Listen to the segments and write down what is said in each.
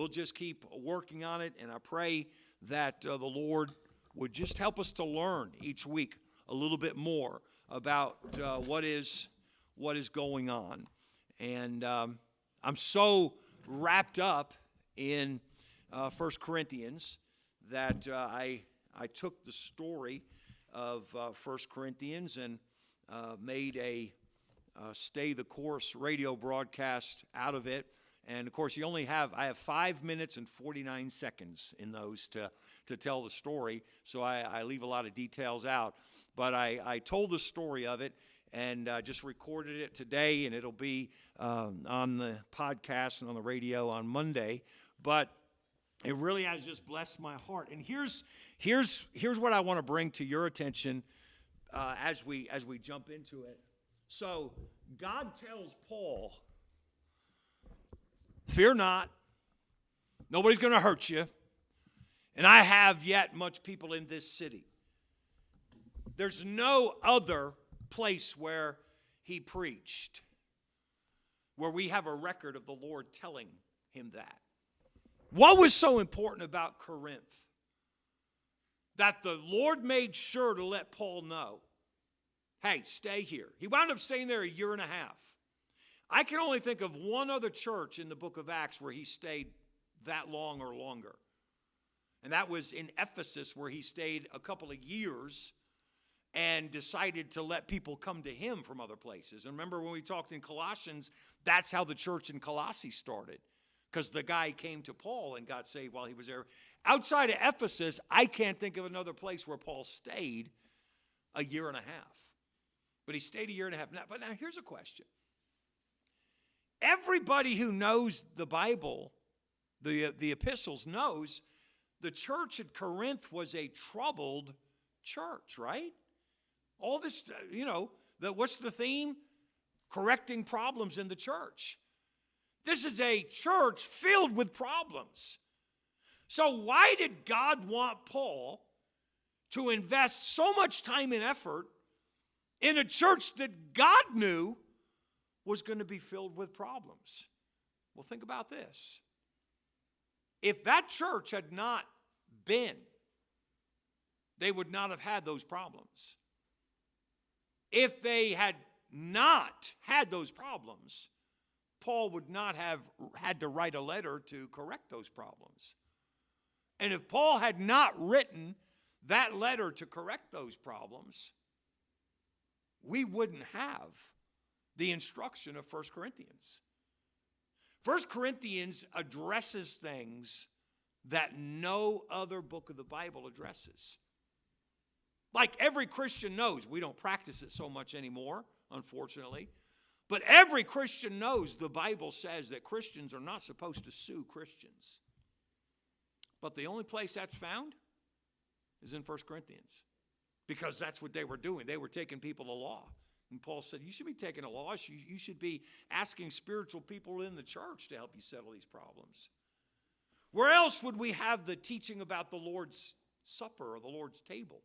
we'll just keep working on it, and I pray that the Lord would just help us to learn each week a little bit more about what is going on. And I'm so wrapped up in 1 Corinthians that I took the story of 1 Corinthians and made a Stay the Course radio broadcast out of it. And of course, I have 5 minutes and 49 seconds in those to tell the story, so I leave a lot of details out. But I told the story of it and just recorded it today, and it'll be on the podcast and on the radio on Monday. But it really has just blessed my heart. And here's what I want to bring to your attention as we jump into it. So God tells Paul, fear not, nobody's going to hurt you, and I have yet much people in this city. There's no other place where he preached where we have a record of the Lord telling him that. What was so important about Corinth? That the Lord made sure to let Paul know, hey, stay here. He wound up staying there a year and a half. I can only think of one other church in the book of Acts where he stayed that long or longer. And that was in Ephesus, where he stayed a couple of years and decided to let people come to him from other places. And remember when we talked in Colossians, that's how the church in Colossae started. Because the guy came to Paul and got saved while he was there. Outside of Ephesus, I can't think of another place where Paul stayed a year and a half. But he stayed a year and a half. But now here's a question. Everybody who knows the Bible, the epistles, knows the church at Corinth was a troubled church, right? All this, what's the theme? Correcting problems in the church. This is a church filled with problems. So why did God want Paul to invest so much time and effort in a church that God knew was going to be filled with problems? Well, think about this. If that church had not been, they would not have had those problems. If they had not had those problems, Paul would not have had to write a letter to correct those problems. And if Paul had not written that letter to correct those problems, we wouldn't have the instruction of 1 Corinthians. 1 Corinthians addresses things that no other book of the Bible addresses. Like every Christian knows, we don't practice it so much anymore, unfortunately, but every Christian knows the Bible says that Christians are not supposed to sue Christians. But the only place that's found is in 1 Corinthians, because that's what they were doing. They were taking people to law. And Paul said, you should be taking a law. You should be asking spiritual people in the church to help you settle these problems. Where else would we have the teaching about the Lord's Supper or the Lord's table?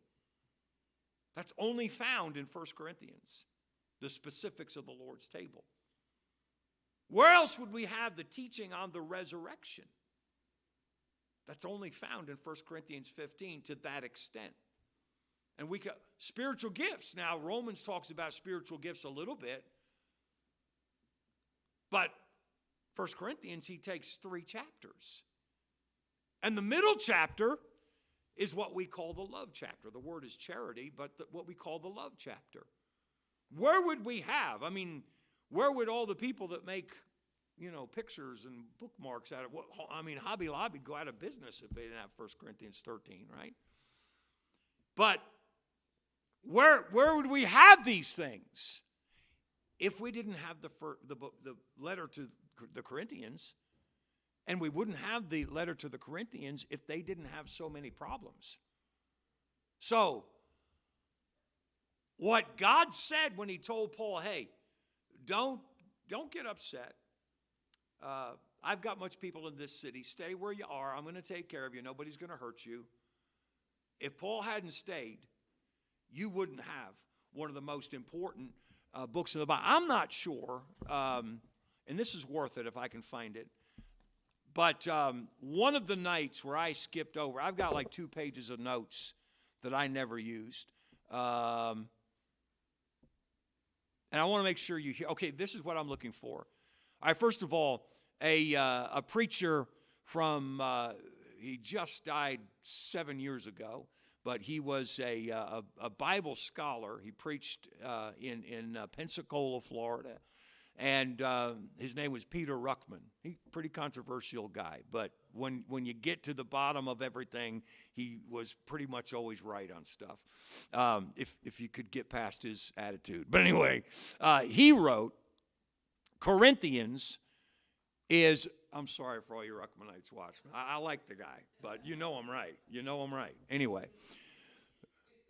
That's only found in 1 Corinthians, the specifics of the Lord's table. Where else would we have the teaching on the resurrection? That's only found in 1 Corinthians 15 to that extent. And spiritual gifts. Now, Romans talks about spiritual gifts a little bit. But 1 Corinthians, he takes 3 chapters. And the middle chapter is what we call the love chapter. The word is charity, but what we call the love chapter. Where would we have? Where would all the people that make, pictures and bookmarks out of Hobby Lobby go out of business if they didn't have 1 Corinthians 13, right? But where would we have these things if we didn't have the letter to the Corinthians? And we wouldn't have the letter to the Corinthians if they didn't have so many problems. So, what God said when he told Paul, hey, don't get upset. I've got much people in this city. Stay where you are. I'm going to take care of you. Nobody's going to hurt you. If Paul hadn't stayed, you wouldn't have one of the most important books of the Bible. I'm not sure, and this is worth it if I can find it, But one of the nights where I skipped over, I've got like 2 pages of notes that I never used. And I want to make sure you hear. Okay, this is what I'm looking for. All right, first of all, a preacher from, he just died 7 years ago, but he was a Bible scholar. He preached in Pensacola, Florida. And his name was Peter Ruckman. He's a pretty controversial guy, but when you get to the bottom of everything, he was pretty much always right on stuff, if you could get past his attitude. But anyway, he wrote, Corinthians is, I'm sorry for all you Ruckmanites watching. I like the guy, but you know I'm right. You know I'm right. Anyway,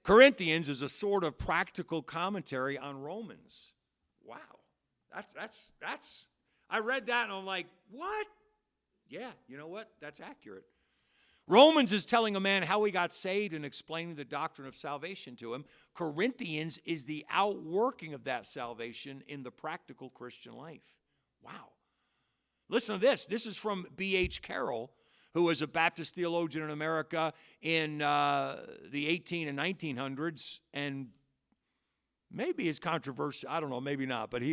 Corinthians is a sort of practical commentary on Romans. Wow. That's I read that and I'm like, what? Yeah, you know what? That's accurate. Romans is telling a man how he got saved and explaining the doctrine of salvation to him. Corinthians is the outworking of that salvation in the practical Christian life. Wow. Listen to this. This is from B.H. Carroll, who was a Baptist theologian in America in the 18 and 1900s, and maybe his controversy, I don't know, maybe not, but he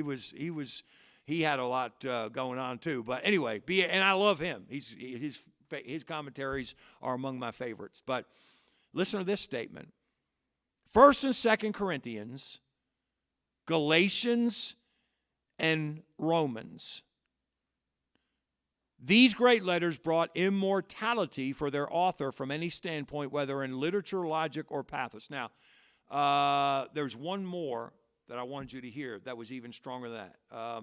had a lot going on too. But anyway, and I love him. His commentaries are among my favorites. But listen to this statement. 1st and 2nd Corinthians, Galatians, and Romans. These great letters brought immortality for their author from any standpoint, whether in literature, logic, or pathos. Now, there's one more that I wanted you to hear that was even stronger than that.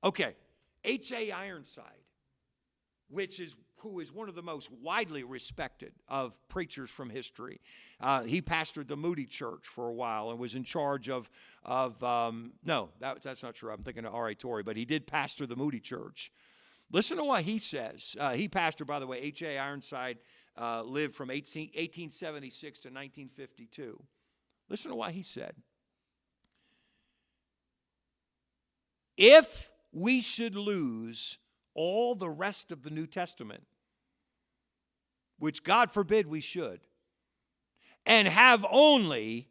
Okay, H.A. Ironside, who is one of the most widely respected of preachers from history. He pastored the Moody Church for a while and was in charge of no, that's not true. I'm thinking of R.A. Torrey, but he did pastor the Moody Church. Listen to what he says. He pastored, by the way, H.A. Ironside lived from 1876 to 1952. Listen to what he said. If we should lose all the rest of the New Testament, which God forbid we should, and have only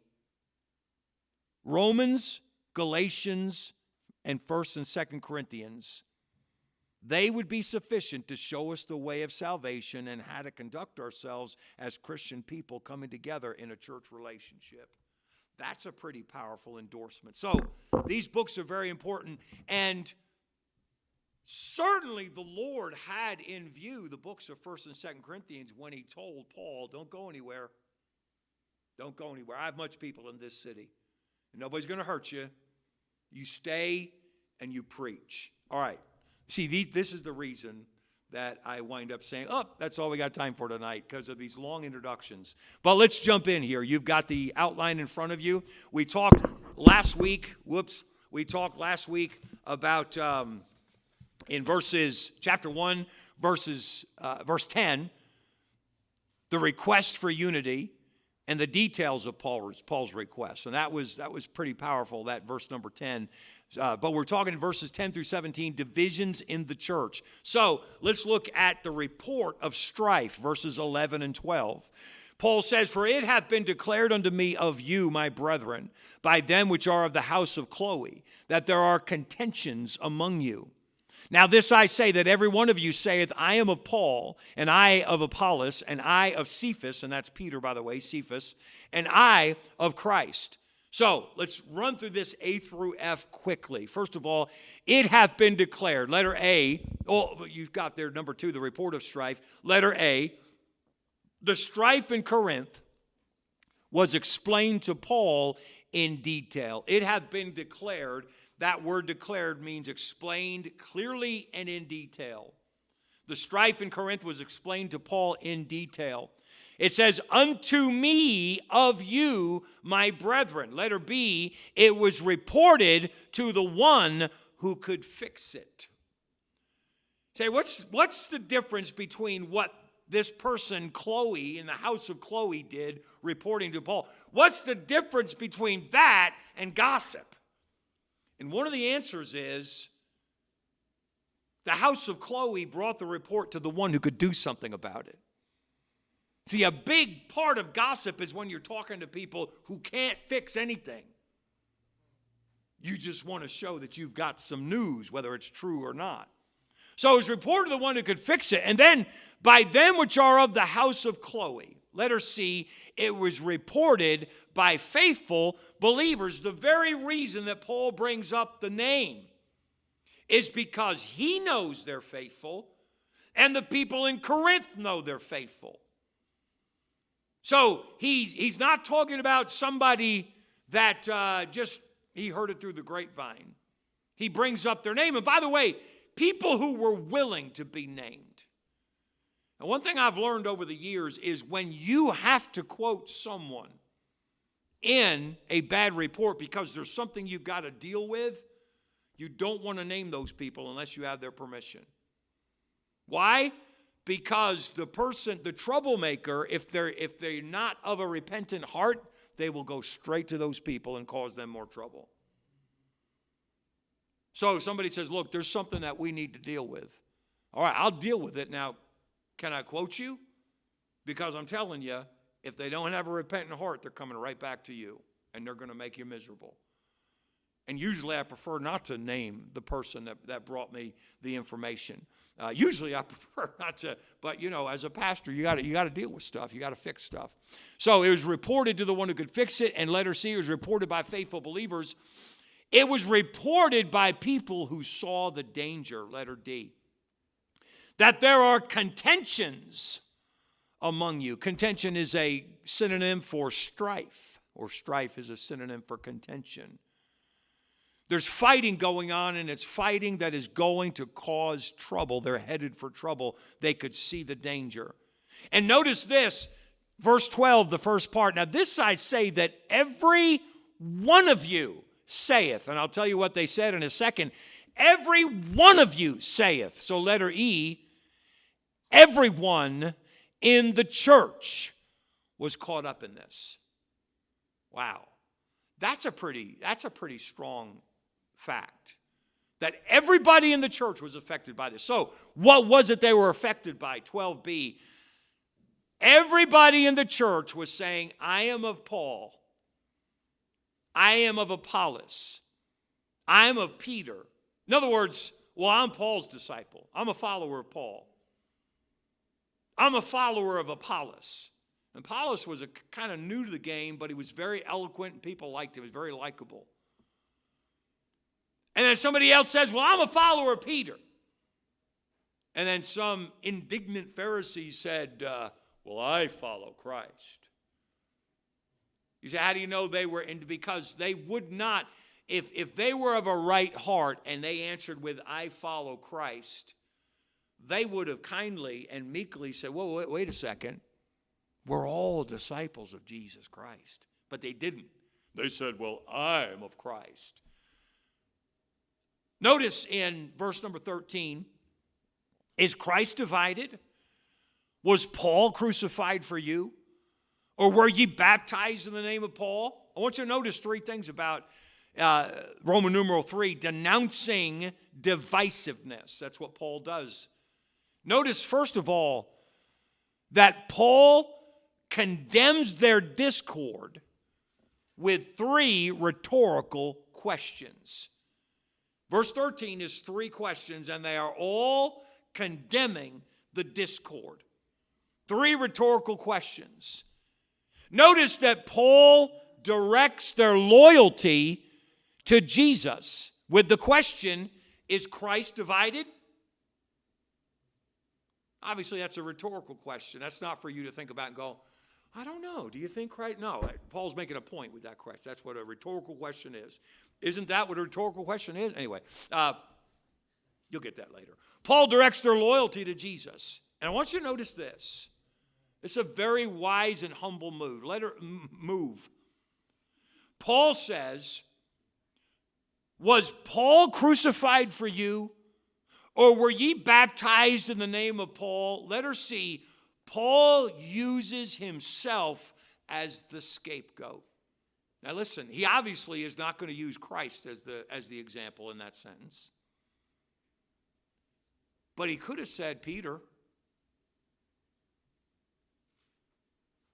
Romans, Galatians, and 1st and 2nd Corinthians, they would be sufficient to show us the way of salvation and how to conduct ourselves as Christian people coming together in a church relationship. That's a pretty powerful endorsement. So these books are very important, and certainly the Lord had in view the books of 1st and 2nd Corinthians when he told Paul, don't go anywhere. Don't go anywhere. I have much people in this city. Nobody's going to hurt you. You stay and you preach. All right. See, this is the reason that I wind up saying, that's all we got time for tonight, because of these long introductions. But let's jump in here. You've got the outline in front of you. We talked last week about in chapter 1, verse 10, the request for unity and the details of Paul's request. And that was pretty powerful, that verse number 10. But we're talking verses 10 through 17, divisions in the church. So let's look at the report of strife, verses 11 and 12. Paul says, for it hath been declared unto me of you, my brethren, by them which are of the house of Chloe, that there are contentions among you. Now this I say, that every one of you saith, I am of Paul, and I of Apollos, and I of Cephas, and that's Peter, by the way, Cephas, and I of Christ. So let's run through this A through F quickly. First of all, it hath been declared. Letter A, you've got there, number 2, the report of strife. Letter A, the strife in Corinth was explained to Paul in detail. It hath been declared. That word declared means explained clearly and in detail. The strife in Corinth was explained to Paul in detail. It says, unto me of you, my brethren. Letter B, it was reported to the one who could fix it. Say, what's the difference between what this person, Chloe, in the house of Chloe did, reporting to Paul? What's the difference between that and gossip? And one of the answers is The house of Chloe brought the report to the one who could do something about it. See, a big part of gossip is when you're talking to people who can't fix anything. You just want to show that you've got some news, whether it's true or not. So it was reported to the one who could fix it. And then by them which are of the house of Chloe, letter C, it was reported by faithful believers. The very reason that Paul brings up the name is because he knows they're faithful, and the people in Corinth know they're faithful. So he's not talking about somebody that he heard it through the grapevine. He brings up their name. And by the way, people who were willing to be named. And one thing I've learned over the years is when you have to quote someone in a bad report because there's something you've got to deal with, you don't want to name those people unless you have their permission. Why? Because the troublemaker, if they're not of a repentant heart, they will go straight to those people and cause them more trouble. So if somebody says, look, there's something that we need to deal with. All right, I'll deal with it. Now, can I quote you? Because I'm telling you, if they don't have a repentant heart, they're coming right back to you, and they're going to make you miserable. And usually I prefer not to name the person that brought me the information. Usually I prefer not to, but as a pastor, you got to deal with stuff. You got to fix stuff. So it was reported to the one who could fix it, and letter C, it was reported by faithful believers. It was reported by people who saw the danger, letter D, that there are contentions among you. Contention is a synonym for strife, or strife is a synonym for contention. There's fighting going on, and it's fighting that is going to cause trouble. They're headed for trouble. They could see the danger. And notice this, verse 12, the first part. Now this I say, that every one of you saith, and I'll tell you what they said in a second. Every one of you saith. So letter E, everyone in the church was caught up in this. Wow. That's a pretty strong fact, that everybody in the church was affected by this. So what was it they were affected by? 12b. Everybody in the church was saying, I am of Paul. I am of Apollos. I am of Peter. In other words, well, I'm Paul's disciple. I'm a follower of Paul. I'm a follower of Apollos. And Apollos was kind of new to the game, but he was very eloquent and people liked him. He was very likable. And then somebody else says, well, I'm a follower of Peter. And then some indignant Pharisee said, well, I follow Christ. You say, how do you know they were? Because they would not, if they were of a right heart and they answered with, I follow Christ, they would have kindly and meekly said, whoa, wait a second. We're all disciples of Jesus Christ. But they didn't. They said, well, I am of Christ. Notice in verse number 13, is Christ divided? Was Paul crucified for you? Or were ye baptized in the name of Paul? I want you to notice three things about Roman numeral 3, denouncing divisiveness. That's what Paul does. Notice, first of all, that Paul condemns their discord with three rhetorical questions. Verse 13 is three questions, and they are all condemning the discord. Three rhetorical questions. Notice that Paul directs their loyalty to Jesus with the question, is Christ divided? Obviously, that's a rhetorical question. That's not for you to think about and go, I don't know. Do you think Christ? No, Paul's making a point with that question. That's what a rhetorical question is. Isn't that what a rhetorical question is? Anyway, you'll get that later. Paul directs their loyalty to Jesus. And I want you to notice this. It's a very wise and humble move. Paul says, was Paul crucified for you? Or were ye baptized in the name of Paul? Letter C, Paul uses himself as the scapegoat. Now listen, he obviously is not going to use Christ as the example in that sentence. But he could have said, Peter.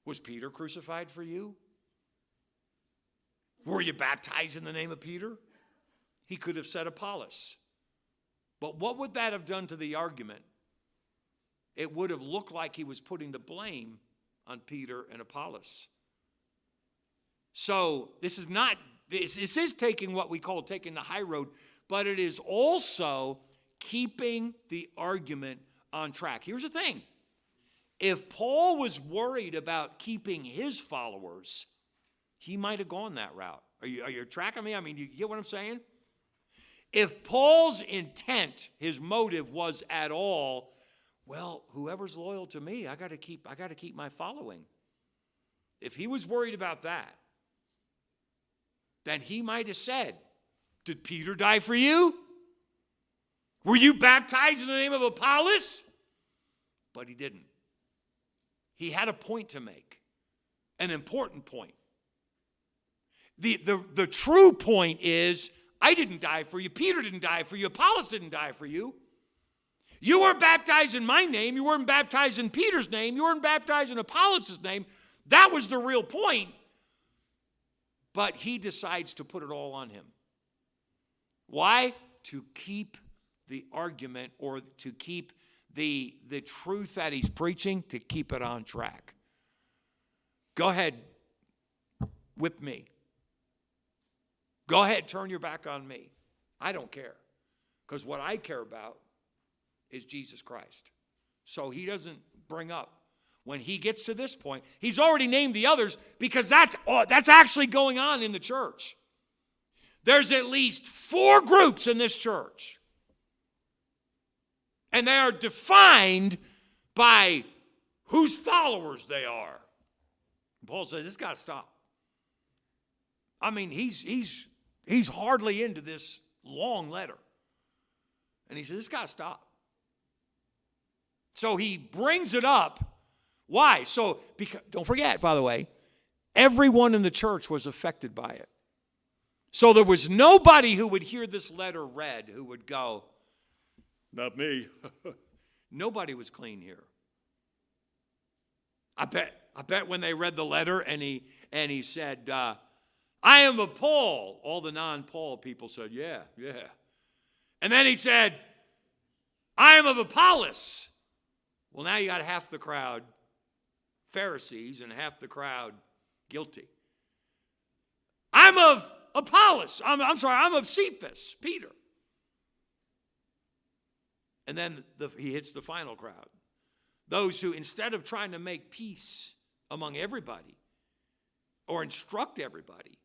Was Peter crucified for you? Were you baptized in the name of Peter? He could have said Apollos. But what would that have done to the argument? It would have looked like he was putting the blame on Peter and Apollos. So this is taking what we call taking the high road, but it is also keeping the argument on track. Here's the thing. If Paul was worried about keeping his followers, he might have gone that route. Are you tracking me? I mean, you get what I'm saying? If Paul's intent, his motive was at all, well, whoever's loyal to me, I got to keep my following. If he was worried about that, then he might have said, did Peter die for you? Were you baptized in the name of Apollos? But he didn't. He had a point to make, an important point. The true point is, I didn't die for you. Peter didn't die for you. Apollos didn't die for you. You weren't baptized in my name. You weren't baptized in Peter's name. You weren't baptized in Apollos' name. That was the real point. But he decides to put it all on him. Why? To keep the argument, or to keep the truth that he's preaching, to keep it on track. Go ahead, whip me. Go ahead, turn your back on me. I don't care. Because what I care about is Jesus Christ. So he doesn't bring up. When he gets to this point, he's already named the others, because that's actually going on in the church. There's at least 4 groups in this church. And they are defined by whose followers they are. Paul says, this got to stop. I mean, he's hardly into this long letter. And he says, this got to stop. So he brings it up. Why? So, because, don't forget, by the way, everyone in the church was affected by it. So there was nobody who would hear this letter read who would go, not me. Nobody was clean here. I bet when they read the letter and he said, I am of Paul, all the non-Paul people said, yeah. And then he said, I am of Apollos. Well, now you got half the crowd Pharisees and half the crowd guilty. I'm of Apollos. I'm of Cephas, Peter. And then he hits the final crowd. Those who, instead of trying to make peace among everybody or instruct everybody,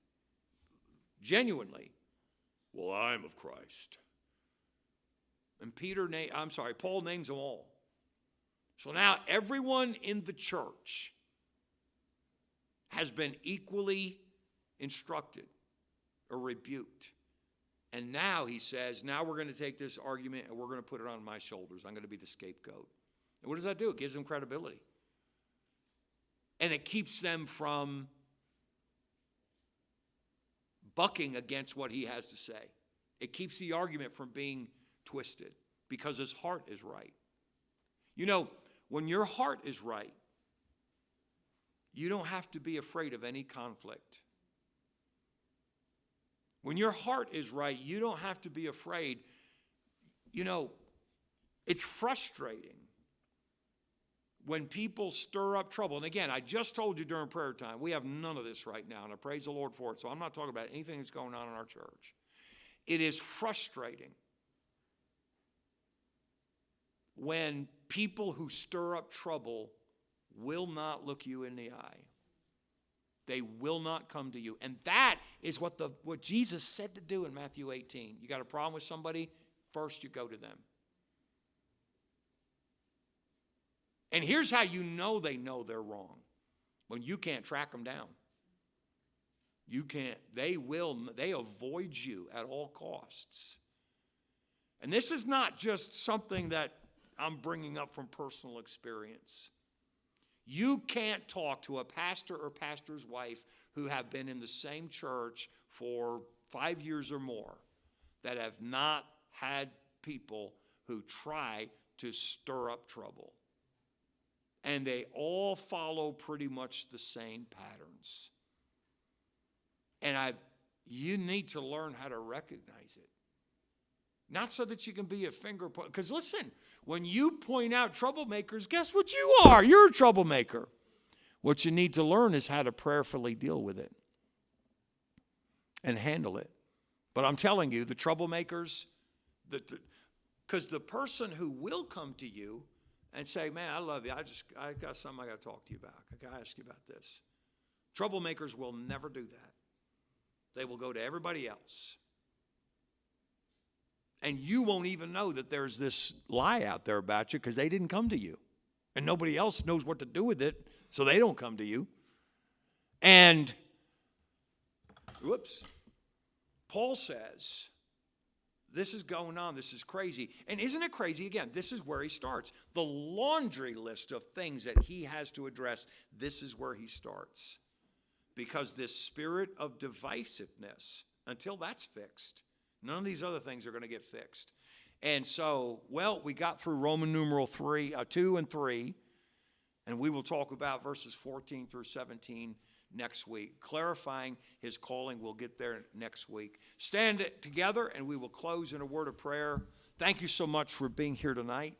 genuinely, well, I'm of Christ. And Paul names them all. So now everyone in the church has been equally instructed or rebuked. And now he says, now we're going to take this argument and we're going to put it on my shoulders. I'm going to be the scapegoat. And what does that do? It gives them credibility. And it keeps them from bucking against what he has to say. It keeps the argument from being twisted because his heart is right. You know, when your heart is right, you don't have to be afraid of any conflict. When your heart is right, you don't have to be afraid. You know, it's frustrating when people stir up trouble. And again, I just told you during prayer time, we have none of this right now, and I praise the Lord for it. So I'm not talking about anything that's going on in our church. It is frustrating when people who stir up trouble will not look you in the eye. They will not come to you. And that is what Jesus said to do in Matthew 18. You got a problem with somebody? First you go to them. And here's how you know they're wrong. When you can't track them down. You can't. They avoid you at all costs. And this is not just something that I'm bringing up from personal experience. You can't talk to a pastor or pastor's wife who have been in the same church for 5 years or more that have not had people who try to stir up trouble. And they all follow pretty much the same patterns. And you need to learn how to recognize it. Not so that you can be a finger point. Because listen, when you point out troublemakers, guess what you are? You're a troublemaker. What you need to learn is how to prayerfully deal with it and handle it. But I'm telling you, the troublemakers, because the person who will come to you and say, man, I love you. I got something I got to talk to you about. I got to ask you about this. Troublemakers will never do that. They will go to everybody else. And you won't even know that there's this lie out there about you because they didn't come to you. And nobody else knows what to do with it, so they don't come to you. And, Paul says, this is going on, this is crazy. And isn't it crazy? Again, this is where he starts. The laundry list of things that he has to address, this is where he starts. Because this spirit of divisiveness, until that's fixed, none of these other things are going to get fixed. And so, we got through Roman numeral 2 and 3, and we will talk about verses 14 through 17 next week. Clarifying his calling, we'll get there next week. Stand together, and we will close in a word of prayer. Thank you so much for being here tonight.